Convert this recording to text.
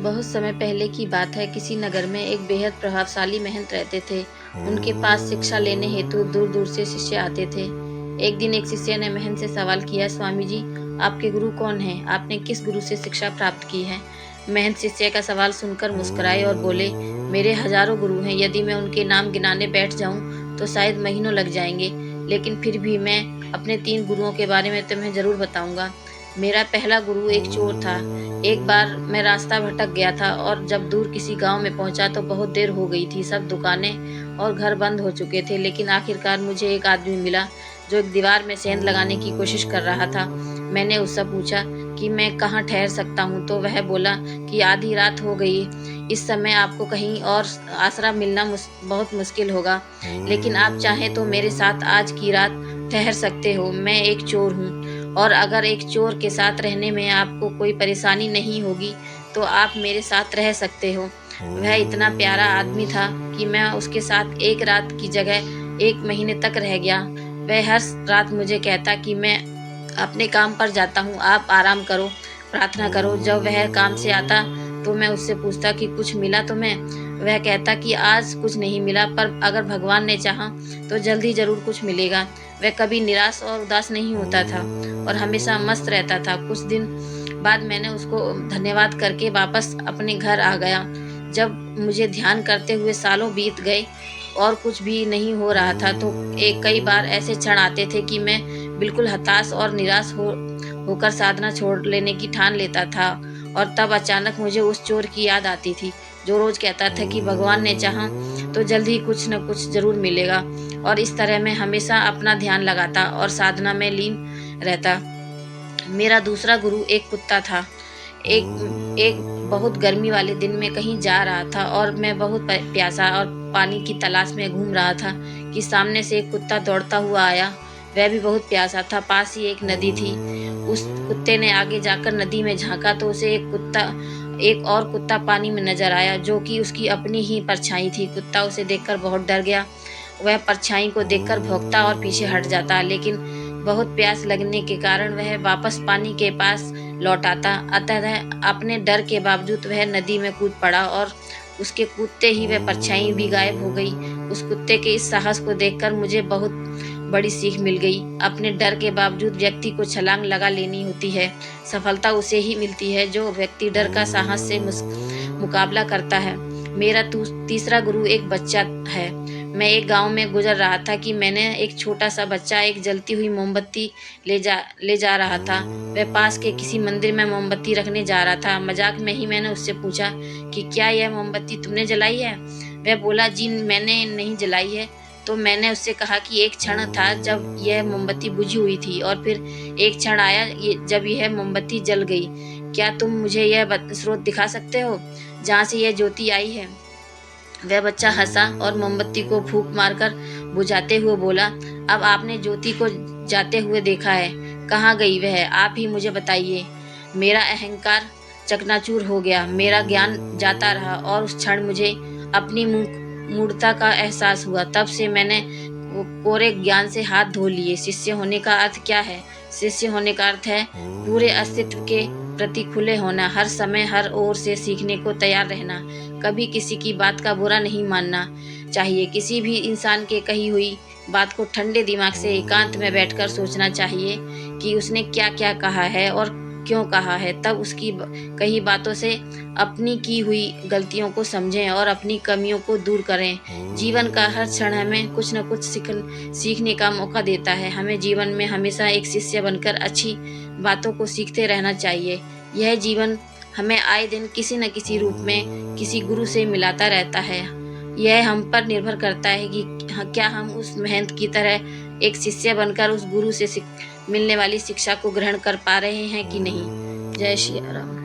बहुत समय पहले की बात है। किसी नगर में एक बेहद प्रभावशाली महंत रहते थे। उनके पास शिक्षा लेने हेतु दूर दूर से शिष्य आते थे। एक दिन एक शिष्य ने महंत से सवाल किया, स्वामी जी, आपके गुरु कौन हैं? आपने किस गुरु से शिक्षा प्राप्त की है? महंत शिष्य का सवाल सुनकर मुस्कुराए और बोले, मेरे हजारों गुरु हैं। यदि मैं उनके नाम गिनाने बैठ जाऊं तो शायद महीनों लग जाएंगे, लेकिन फिर भी मैं अपने 3 गुरुओं के बारे में तुम्हें जरूर बताऊंगा। मेरा पहला गुरु एक चोर था। एक बार मैं रास्ता भटक गया था और जब दूर किसी गांव में पहुंचा तो बहुत देर हो गई थी। सब दुकानें और घर बंद हो चुके थे, लेकिन आखिरकार मुझे एक आदमी मिला जो एक दीवार में सेंध लगाने की कोशिश कर रहा था। मैंने उससे पूछा कि मैं कहाँ ठहर सकता हूँ, तो वह बोला कि आधी रात हो गई, इस समय आपको कहीं और आसरा मिलना बहुत मुश्किल होगा, लेकिन आप चाहें तो मेरे साथ आज की रात ठहर सकते हो। मैं एक चोर हूँ और अगर एक चोर के साथ रहने में आपको कोई परेशानी नहीं होगी तो आप मेरे साथ रह सकते हो। वह इतना प्यारा आदमी था कि मैं उसके साथ एक रात की जगह 1 महीने तक रह गया। वह हर रात मुझे कहता कि मैं अपने काम पर जाता हूँ, आप आराम करो, प्रार्थना करो। जब वह काम से आता तो मैं उससे पूछता कि कुछ मिला तुम्हें? वह कहता कि आज कुछ नहीं मिला, पर अगर भगवान ने चाहा तो जल्द ही जरूर कुछ मिलेगा। वह कभी निराश और उदास नहीं होता था और हमेशा मस्त रहता था। कुछ दिन बाद मैंने उसको धन्यवाद करके वापस अपने घर आ गया। जब मुझे ध्यान करते हुए सालों बीत गए और कुछ भी नहीं हो रहा था तो कई बार ऐसे क्षण आते थे कि मैं बिल्कुल हताश और निराश होकर साधना छोड़ लेने की ठान लेता था। और तब अचानक मुझे उस चोर की याद आती थी जो रोज कहता था कि भगवान ने चाहा तो जल्द ही कुछ न कुछ जरूर मिलेगा। और इस तरह मैं हमेशा अपना ध्यान लगाता और साधना में लीन रहता। मेरा दूसरा गुरु एक कुत्ता था। एक बहुत गर्मी वाले दिन में कहीं जा रहा था और मैं बहुत प्यासा और पानी की तलाश में घूम रहा था कि सामने से एक कुत्ता दौड़ता हुआ आया। वह भी बहुत प्यासा था। पास ही एक नदी थी। उस कुत्ते ने आगे जाकर नदी में झांका तो उसे एक और कुत्ता पानी में नजर आया जो कि उसकी अपनी ही परछाई थी। कुत्ता उसे देखकर बहुत डर गया। वह परछाई को देखकर भौंकता और पीछे हट जाता, लेकिन बहुत प्यास लगने के कारण वह वापस पानी के पास लौट आता। अतः अपने डर के बावजूद वह नदी में कूद पड़ा और उसके कूदते ही वह परछाई भी गायब हो गई। उस कुत्ते के इस साहस को देखकर मुझे बहुत बड़ी सीख मिल गई। अपने डर के बावजूद व्यक्ति को छलांग लगा लेनी होती है। सफलता उसे ही मिलती है जो व्यक्ति डर का साहस से मुकाबला करता है। मेरा तीसरा गुरु एक बच्चा है। मैं एक गांव में गुजर रहा था कि मैंने एक छोटा सा बच्चा एक जलती हुई मोमबत्ती ले जा रहा था। वह पास के किसी मंदिर में मोमबत्ती रखने जा रहा था। मजाक में ही मैंने उससे पूछा कि क्या यह मोमबत्ती तुमने जलाई है? वह बोला, जी मैंने नहीं जलाई है। तो मैंने उससे कहा कि एक क्षण था जब यह मोमबत्ती बुझी हुई थी और फिर एक क्षण आया जब यह मोमबत्ती जल गई। क्या तुम मुझे यह स्रोत दिखा सकते हो जहाँ से यह ज्योति आई है? वह बच्चा हंसा और मोमबत्ती को फूंक मारकर बुझाते हुए बोला, अब आपने ज्योति को जाते हुए देखा है, कहाँ गई वह? आप ही मुझे बताइए। मेरा अहंकार चकनाचूर हो गया। मेरा ज्ञान जाता रहा और उस क्षण मुझे अपनी मूर्खता का एहसास हुआ। तब से मैंने कोरे ज्ञान से हाथ धो लिए। शिष्य होने का अर्थ क्या है? शिष्य होने का अर्थ है पूरे अस्तित्व के प्रति खुले होना, हर समय हर ओर से सीखने को तैयार रहना, कभी किसी की बात का बुरा नहीं मानना चाहिए। किसी भी इंसान के कही हुई बात को ठंडे दिमाग से एकांत में बैठकर सोचना चाहिए कि उसने क्या क्या कहा है और क्यों कहा है। तब उसकी कही बातों से अपनी की हुई गलतियों को समझें और अपनी कमियों को दूर करें। जीवन का हर क्षण हमें कुछ न कुछ सीखने का मौका देता है। हमें जीवन में हमेशा एक शिष्य बनकर अच्छी बातों को सीखते रहना चाहिए। यह जीवन हमें आए दिन किसी न किसी रूप में किसी गुरु से मिलाता रहता है। यह हम पर निर्भर करता है कि क्या हम उस महंत की तरह एक शिष्य बनकर उस गुरु से मिलने वाली शिक्षा को ग्रहण कर पा रहे हैं कि नहीं। जय श्री राम।